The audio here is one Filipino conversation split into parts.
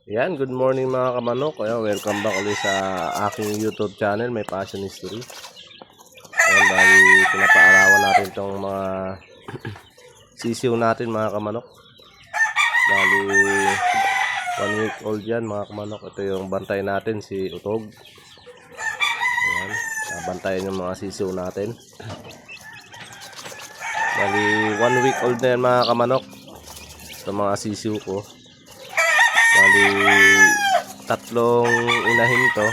Yan, good morning mga kamanok. Ayan, welcome back ulit sa aking YouTube channel, May Passion History. Ayan, bali pinapaarawan natin itong mga sisiw natin mga kamanok. Bali 1 week old yan mga kamanok. Ito yung bantay natin, si Utog. Ayan, bantayan yung mga sisiw natin. Bali 1 week old na yan mga kamanok. Ito mga sisiw ko. Bali, 3 inahin to.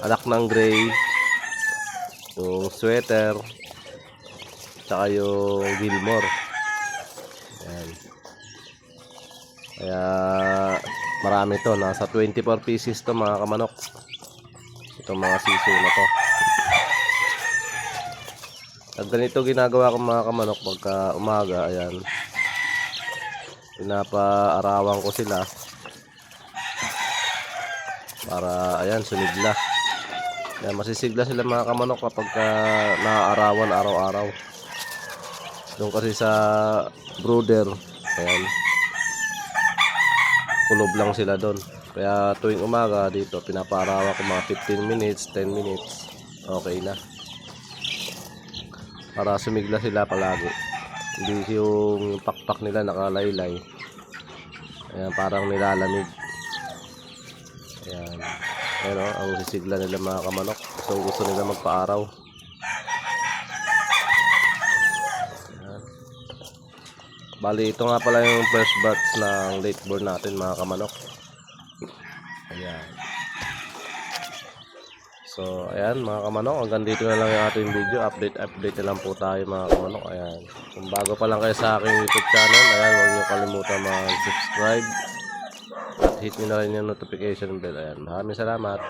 Anak ng gray, yung sweater, tsaka yung Gilmore. Ayan. Kaya marami to. Nasa 24 pieces to mga kamanok. Itong mga sisiw na to. At ganito ginagawa ko mga kamanok pagka umaga. Ayan, pinapaarawan ko sila para ayan sumigla. Ayan, masisigla sila mga kamanok kapag naaarawan araw-araw. Doon kasi sa brooder, ayan, kulob lang sila doon. Kaya tuwing umaga dito pinapaarawan ko mga 15 minutes, 10 minutes, okay na, para sumigla sila palagi. Hindi yung pakpak nila nakalaylay. Ayan, parang nilalamig. Ayan. Ayan o, ang sisigla nila mga kamanok. So gusto nila magpa-araw. Ayan. Bali, ito nga pala yung first batch ng late born natin mga kamanok. Ayan. So, ayan mga kamanok, hanggang dito na lang yung ating video. Update na lang po tayo mga kamanok. Ayan. Kung bago pa lang kayo sa aking YouTube channel, ayan, huwag niyo kalimutan mag-subscribe at hit nyo na rin yung notification bell. Ayan. Maraming salamat.